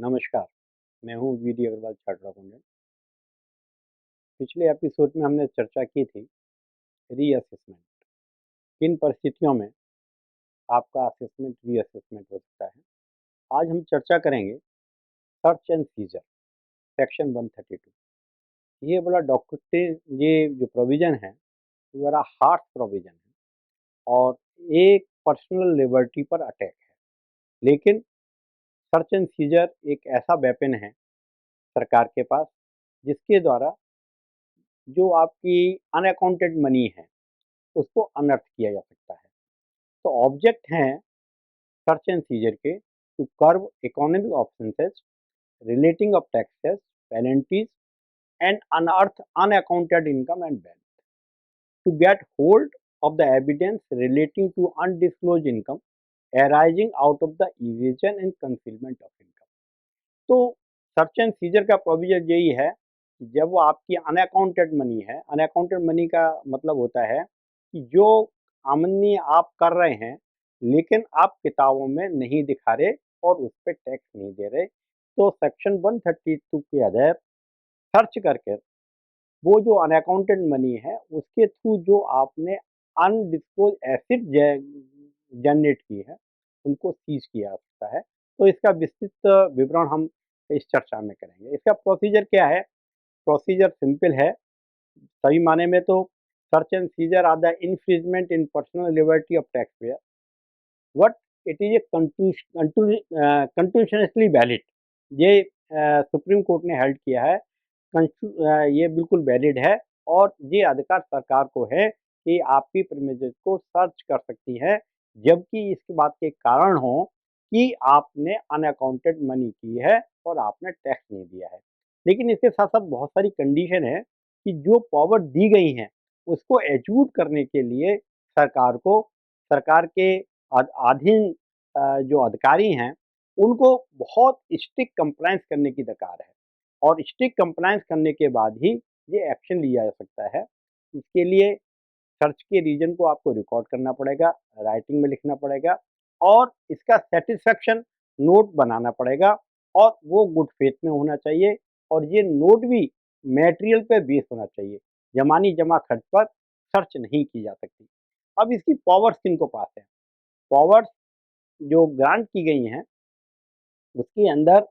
नमस्कार, मैं हूँ वीडी अग्रवाल चार्टर्ड अकाउंटेंट। पिछले एपिसोड में हमने चर्चा की थी रीअसेसमेंट। किन परिस्थितियों में आपका असेसमेंट रीअसेसमेंट हो सकता है। आज हम चर्चा करेंगे सर्च एंड सीजर सेक्शन 132। ये बड़ा डॉक्टर ये जो प्रोविज़न है, ये बड़ा हार्श प्रोविज़न है और एक पर्सनल लिबर्टी पर अटैक है। लेकिन सर्च एंड सीजर एक ऐसा वेपन है सरकार के पास, जिसके द्वारा जो आपकी अनअकाउंटेड मनी है, उसको अनर्थ किया जा सकता है। तो ऑब्जेक्ट हैं सर्च एंड सीजर के to curb economic offences relating of taxes, penalties and unearth unaccounted income and wealth, to get hold of the evidence relating to undisclosed income arising out of the evasion and concealment of income। तो search and scissor का provision यही है कि जब वो आपकी unaccounted money है, unaccounted money का मतलब होता है कि जो आमदनी आप कर रहे हैं लेकिन आप किताबों में नहीं दिखा रहे और उस पर टैक्स नहीं दे रहे, तो सेक्शन 132 के अधर सर्च करके वो जो अनअकाउंटेड मनी है उसके थ्रू जो आपने अनडिस्क्लोज एसेट जनरेट की है, उनको सीज किया जा सकता है। तो इसका विस्तृत विवरण हम इस चर्चा में करेंगे। इसका प्रोसीजर क्या है? प्रोसीजर सिंपल है। सही माने में तो search and seizure are the infringement in personal liberty of tax payer, but it is a constitutionally valid. ये सुप्रीम कोर्ट ने हेल्ड किया है, ये बिल्कुल वैलिड है और ये अधिकार सरकार को है कि आपकी प्रीमिसेस को सर्च कर सकती है, जबकि इसकी बात के कारण हो कि आपने अनअकाउंटेड मनी की है और आपने टैक्स नहीं दिया है। लेकिन इसके साथ साथ बहुत सारी कंडीशन है कि जो पावर दी गई हैं उसको एज्यूट करने के लिए सरकार को, सरकार के अधीन जो अधिकारी हैं उनको बहुत स्ट्रिक्ट कंप्लायंस करने की दरकार है और स्ट्रिक्ट कंप्लायंस करने के बाद ही ये एक्शन लिया जा सकता है। इसके लिए सर्च के रीजन को आपको रिकॉर्ड करना पड़ेगा, राइटिंग में लिखना पड़ेगा और इसका सेटिस्फेक्शन नोट बनाना पड़ेगा और वो गुड फेथ में होना चाहिए और ये नोट भी मटेरियल पे बेस होना चाहिए। जमानी जमा खर्च पर सर्च नहीं की जा सकती। अब इसकी पावर्स किनको पास है? पावर्स जो ग्रांट की गई हैं उसके अंदर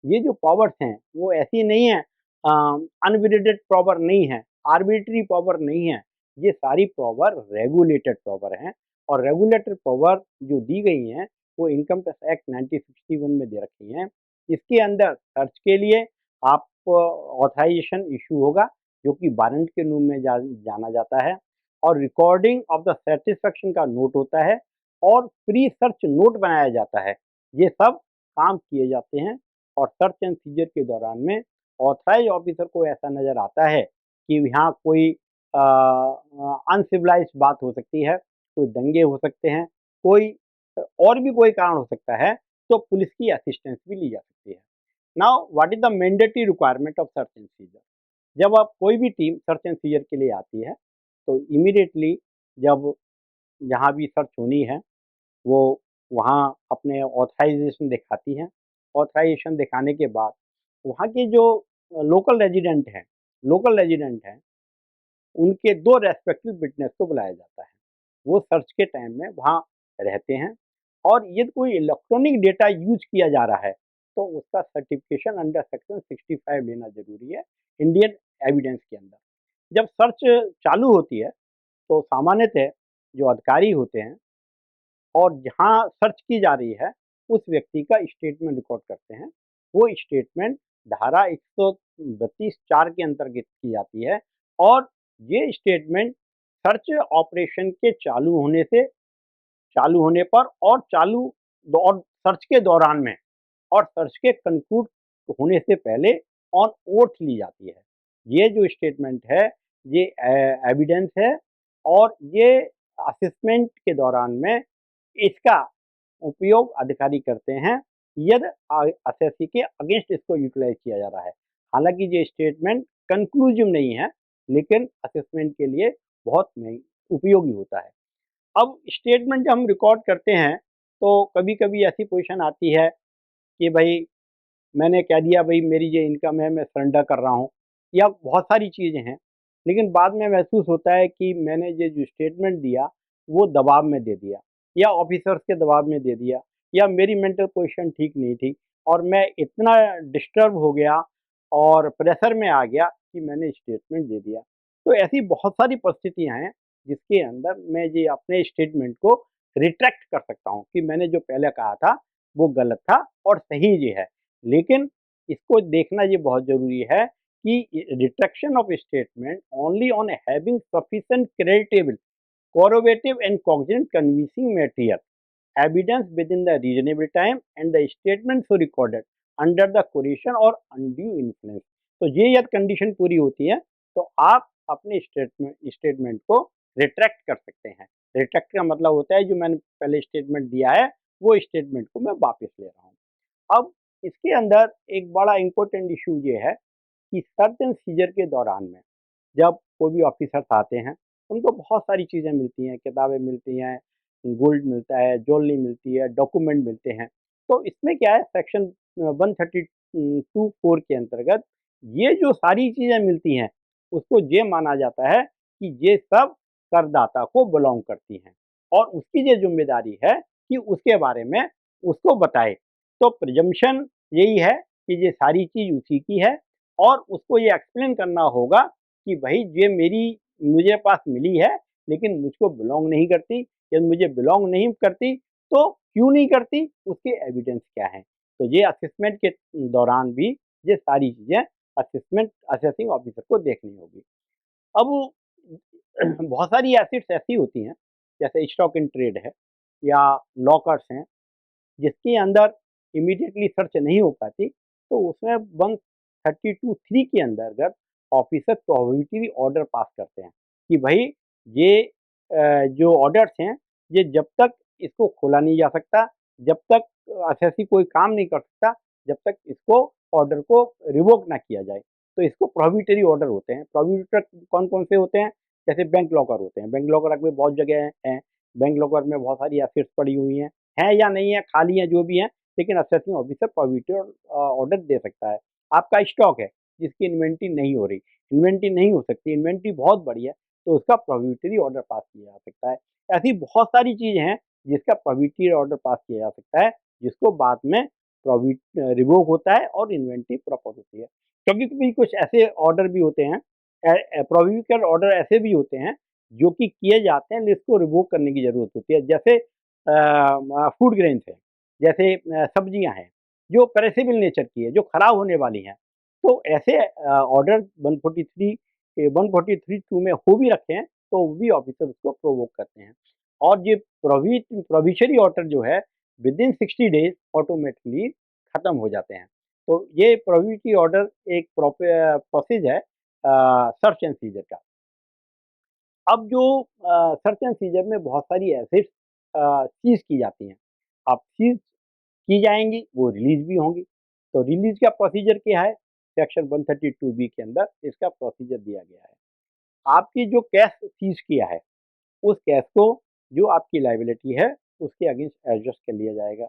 ये जो पावर्स हैं वो ऐसी नहीं है, अनविडेड पावर नहीं है, आर्बिट्री पावर नहीं है। ये सारी पावर रेगुलेटेड पावर हैं और रेगुलेटेड पावर जो दी गई हैं वो इनकम टैक्स एक्ट 1961 में दे रखी हैं। इसके अंदर सर्च के लिए आप ऑथराइजेशन इशू होगा, जो कि वारंट के रूप में जाना जाता है, और रिकॉर्डिंग ऑफ द सेटिस्फेक्शन का नोट होता है और प्री सर्च नोट बनाया जाता है। ये सब काम किए जाते हैं और सर्च एंड सीजर के दौरान में ऑथराइज ऑफिसर को ऐसा नज़र आता है कि यहाँ कोई अनसिविलाइज्ड बात हो सकती है, कोई दंगे हो सकते हैं, कोई और भी कोई कारण हो सकता है, तो पुलिस की असिस्टेंस भी ली जा सकती है। Now what is the mandatory requirement of search and scissor? जब आप कोई भी टीम सर्च एंड सीजर के लिए आती है तो इमीडिएटली जब जहाँ भी सर्च होनी है वो वहाँ अपने ऑथराइजेशन दिखाती हैं। ऑथराइजेशन दिखाने के बाद वहाँ के जो लोकल रेजिडेंट हैं, उनके 2 रेस्पेक्टिव विटनेस को बुलाया जाता है। वो सर्च के टाइम में वहाँ रहते हैं और यदि कोई इलेक्ट्रॉनिक डेटा यूज़ किया जा रहा है, तो उसका सर्टिफिकेशन अंडर सेक्शन 65 लेना ज़रूरी है इंडियन एविडेंस के अंदर। जब सर्च चालू होती है, तो सामान्यतः जो अधिकारी होते हैं और जहाँ सर्च की जा रही है, उस व्यक्ति का स्टेटमेंट रिकॉर्ड करते हैं। वो स्टेटमेंट धारा 132(4) के अंतर्गत की जाती है और ये स्टेटमेंट सर्च ऑपरेशन के चालू होने पर और सर्च के दौरान में और सर्च के कंक्लूड होने से पहले ऑन ओथ ली जाती है। ये जो स्टेटमेंट है, ये एविडेंस है और ये असेसमेंट के दौरान में इसका उपयोग अधिकारी करते हैं यदि असेसी के अगेंस्ट इसको यूटिलाइज किया जा रहा है। हालांकि ये स्टेटमेंट कंक्लूसिव नहीं है, लेकिन असेसमेंट के लिए बहुत उपयोगी होता है। अब स्टेटमेंट जब हम रिकॉर्ड करते हैं तो कभी कभी ऐसी पोजीशन आती है कि भाई मैंने कह दिया भाई मेरी ये इनकम है, मैं सरेंडर कर रहा हूँ, या बहुत सारी चीज़ें हैं। लेकिन बाद में महसूस होता है कि मैंने ये जो स्टेटमेंट दिया, वो दबाव में दे दिया, या ऑफ़िसर्स के दबाव में दे दिया, या मेरी मेंटल पोज़ीशन ठीक नहीं थी और मैं इतना डिस्टर्ब हो गया और प्रेशर में आ गया कि मैंने स्टेटमेंट दे दिया। तो ऐसी बहुत सारी परिस्थितियाँ हैं, जिसके अंदर मैं ये अपने स्टेटमेंट को रिट्रैक्ट कर सकता हूँ कि मैंने जो पहले कहा था, वो गलत था और सही ये है। लेकिन इसको देखना ये बहुत ज़रूरी है कि retraction of statement only on having sufficient creditable, corroborative and cogent convincing material, evidence within the reasonable time and the statement so recorded under the coercion or undue influence। तो ये यदि कंडीशन पूरी होती है तो आप अपने स्टेटमेंट को रिट्रैक्ट कर सकते हैं। रिट्रैक्ट का मतलब होता है जो मैंने पहले स्टेटमेंट दिया है वो स्टेटमेंट को मैं वापस ले रहा हूँ। अब इसके अंदर एक बड़ा इंपॉर्टेंट इशू ये है कि सर्च एंड सीजर के दौरान में जब कोई भी ऑफिसर्स आते हैं, उनको बहुत सारी चीज़ें मिलती हैं, किताबें मिलती हैं, गोल्ड मिलता है, ज्वेलरी मिलती है, डॉक्यूमेंट मिलते हैं। तो इसमें क्या है सेक्शन 132(4) के अंतर्गत ये जो सारी चीज़ें मिलती हैं, उसको ये माना जाता है कि ये सब करदाता को बिलॉन्ग करती हैं और उसकी ये ज़िम्मेदारी है कि उसके बारे में उसको बताए। तो प्रिजम्पशन यही है कि ये सारी चीज़ उसी की है और उसको ये एक्सप्लेन करना होगा कि भाई ये मेरी मुझे पास मिली है लेकिन मुझको बिलोंग नहीं करती, या मुझे बिलोंग नहीं करती तो क्यों नहीं करती, उसके एविडेंस क्या हैं। तो ये असेसमेंट के दौरान भी ये सारी चीज़ें असेसिंग ऑफिसर को देखनी होगी। अब बहुत सारी एसेट्स ऐसी होती हैं जैसे स्टॉक इन ट्रेड है या लॉकर्स हैं जिसके अंदर इमीडिएटली सर्च नहीं हो पाती, तो उसमें 132(3) के अंतर्गत ऑफिसर प्रोहिबिटरी ऑर्डर पास करते हैं कि भाई ये जो ऑर्डर्स हैं, ये जब तक इसको खोला नहीं जा सकता, जब तक असेसी कोई काम नहीं कर सकता, जब तक इसको ऑर्डर को रिवोक ना किया जाए। तो इसको प्रोहिबिटरी ऑर्डर होते हैं। प्रोहिबिटर कौन-कौन से होते हैं? जैसे बैंक लॉकर होते हैं। बैंक लॉकर में बहुत जगह हैं। बैंक लॉकर में बहुत सारी एसेट्स पड़ी हुई हैं या नहीं है, खाली हैं, जो भी हैं, लेकिन असेसिंग ऑफिसर प्रोहिबिटरी ऑर्डर दे सकता है। आपका स्टॉक है जिसकी इन्वेंटरी नहीं हो रही, इन्वेंटरी नहीं हो सकती, इन्वेंटरी बहुत बड़ी है, तो उसका प्रोहिबिटरी ऑर्डर पास किया जा सकता है। ऐसी बहुत सारी चीज़ें हैं जिसका प्रोहिबिटरी ऑर्डर पास किया जा सकता है, जिसको बाद में रिवोक होता है और इन्वेंटरी प्रॉपर होती है। कभी-कभी कुछ ऐसे ऑर्डर भी होते हैं, प्रोहिबिटरी ऑर्डर ऐसे भी होते हैं जो कि किए जाते हैं, जिसको रिवोक करने की ज़रूरत होती है। जैसे फूड ग्रेन्स है, जैसे सब्जियाँ हैं, जो पेरिशेबल नेचर की है, जो खराब होने वाली हैं। तो ऐसे ऑर्डर 143(2) में हो भी रखे हैं, तो भी ऑफिसर उसको प्रोवोक करते हैं। और ये प्रोविशरी ऑर्डर जो है विदिन 60 डेज़ ऑटोमेटिकली खत्म हो जाते हैं। तो ये प्रोविशरी ऑर्डर एक प्रोसेस है सर्च एंड सीजर का। अब जो सर्च एंड सीजर में बहुत सारी एसेट्स सीज़ की जाती हैं। अब सीज़ की जाएँगी, वो रिलीज़ भी होंगी। तो रिलीज़ का प्रोसीजर क्या है? सेक्शन 132(b) के अंदर इसका प्रोसीजर दिया गया है। आपकी जो कैश सीज़ किया है, उस कैश को जो आपकी लायबिलिटी है, उसके अगेंस्ट एडजस्ट कर लिया जाएगा।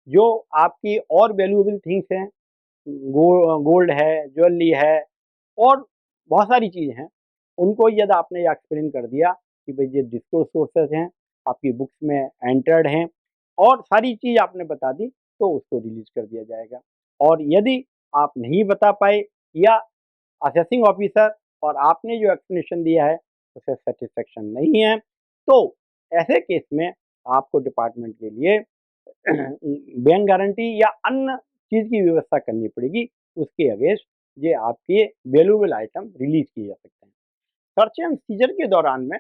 जो आपकी और वैल्यूएबल थिंग्स हैं, गोल्ड है, ज्वेलरी है और बहुत सारी चीज़ें हैं, उनको यदि आपने एक्सप्लेन कर दिया कि भई ये डिस्क्लोज़ सोर्सेज़ हैं, आपकी बुक्स में एंटर्ड हैं और सारी चीज़ आपने बता दी, तो उसको रिलीज़ कर दिया जाएगा। और यदि आप नहीं बता पाए या असेसिंग ऑफिसर और आपने जो एक्सप्लेनेशन दिया है, उसे सैटिस्फैक्शन नहीं है, तो ऐसे केस में आपको डिपार्टमेंट के लिए बैंक गारंटी या अन्य चीज़ की व्यवस्था करनी पड़ेगी, उसके अगेंस्ट ये आपके वैल्यूएबल आइटम रिलीज़ किए जा सकते हैं। सर्च एंड सीजर के दौरान में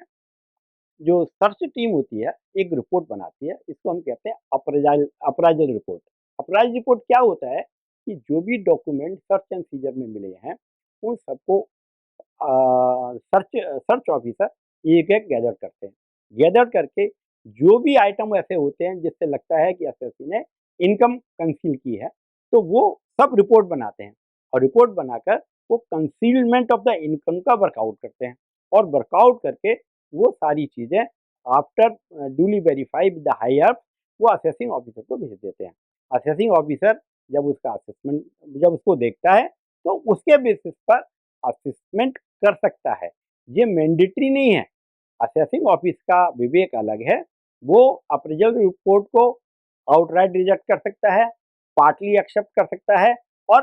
जो सर्च टीम होती है, एक रिपोर्ट बनाती है, इसको हम कहते हैं अप्राइज़ल रिपोर्ट। अप्राइज़ल रिपोर्ट क्या होता है कि जो भी डॉक्यूमेंट सर्च एंड सीजर में मिले हैं, उन सबको सर्च ऑफिसर एक-एक गैदर करते हैं। गैदर करके जो भी आइटम ऐसे होते हैं जिससे लगता है कि असेसी ने इनकम कंसील की है, तो वो सब रिपोर्ट बनाते हैं और रिपोर्ट बनाकर वो कंसीलमेंट ऑफ द इनकम का वर्कआउट करते हैं और वर्कआउट करके वो सारी चीज़ें after duly verify with the higher वो असेसिंग ऑफिसर को भेज देते हैं। असेसिंग ऑफिसर जब उसका असेसमेंट जब उसको देखता है तो उसके बेसिस पर असेसमेंट कर सकता है। ये मैंडेटरी नहीं है। असेसिंग ऑफिस का विवेक अलग है। वो अप्रेजल रिपोर्ट को आउटराइट रिजेक्ट कर सकता है, पार्टली एक्सेप्ट कर सकता है और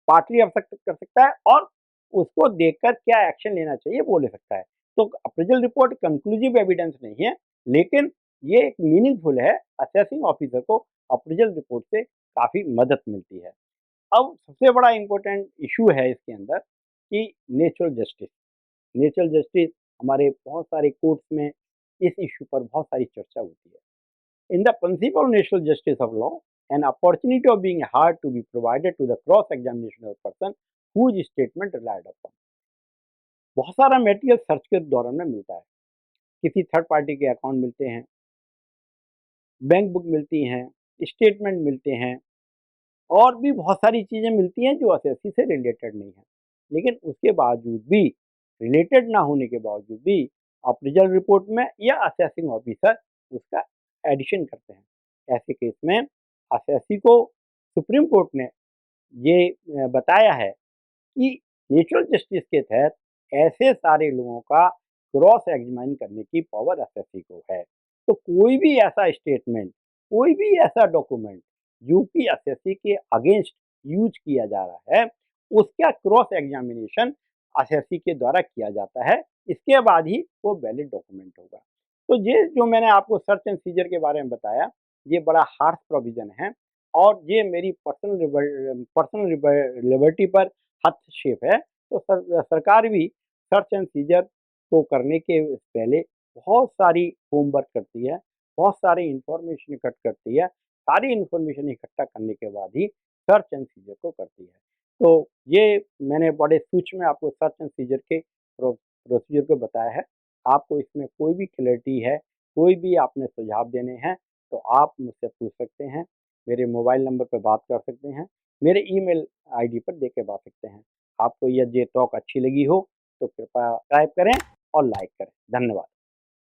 पार्टली एक्सेप्ट कर सकता है और उसको देखकर क्या एक्शन लेना चाहिए वो ले सकता है। तो अप्रेजल रिपोर्ट कंक्लूसिव एविडेंस नहीं है, लेकिन ये एक मीनिंगफुल है। असेसिंग ऑफिसर को अप्रेजल रिपोर्ट से काफ़ी मदद मिलती है। अब सबसे बड़ा इम्पोर्टेंट इशू है इसके अंदर कि नेचुरल जस्टिस। नेचुरल जस्टिस हमारे बहुत सारे कोर्ट्स में इस इशू पर बहुत सारी चर्चा होती है। In the principle of natural justice of law, an opportunity of being heard to be provided to the cross-examination of the person whose statement relied upon. बहुत सारा मेटेरियल सर्च के दौरान में मिलता है। किसी थर्ड पार्टी के अकाउंट मिलते हैं, बैंक बुक मिलती हैं, स्टेटमेंट मिलते हैं और भी बहुत सारी चीज़ें मिलती हैं जो असेसी से रिलेटेड नहीं है। लेकिन उसके बावजूद भी, रिलेटेड ना होने के बावजूद भी अप्रेजल रिपोर्ट में या असेसिंग ऑफिसर उसका एडिशन करते हैं। ऐसे केस में असेसी को सुप्रीम कोर्ट ने ये बताया है कि नेचुरल जस्टिस के तहत ऐसे सारे लोगों का क्रॉस एग्जामिन करने की पावर असेसी को है। तो कोई भी ऐसा स्टेटमेंट, कोई भी ऐसा डॉक्यूमेंट जो कि असेसी के अगेंस्ट यूज किया जा रहा है, उसका क्रॉस एग्जामिनेशन असेसी के द्वारा किया जाता है। इसके बाद ही वो वैलिड डॉक्यूमेंट होगा। तो ये जो मैंने आपको सर्च एंड सीजर के बारे में बताया, ये बड़ा हार्श प्रोविजन है और ये मेरी पर्सनल लिबर्टी पर हस्तक्षेप है। तो सरकार भी सर्च एंड सीजर को करने के पहले बहुत सारी होमवर्क करती है, बहुत सारी इंफॉर्मेशन इकट्ठा करती है। सारी इंफॉर्मेशन इकट्ठा करने के बाद ही सर्च एंड सीजर को करती है। तो ये मैंने बड़े सूक्ष्म में आपको सर्च एंड सीजर के प्रोसीजर को बताया है। आपको इसमें कोई भी क्लैरिटी है, कोई भी आपने सुझाव देने हैं, तो आप मुझसे पूछ सकते हैं। मेरे मोबाइल नंबर पर बात कर सकते हैं, मेरे ईमेल आईडी पर दे के बात सकते हैं। आपको यह ये टॉक अच्छी लगी हो तो कृपया सब्सक्राइब करें और लाइक करें। धन्यवाद।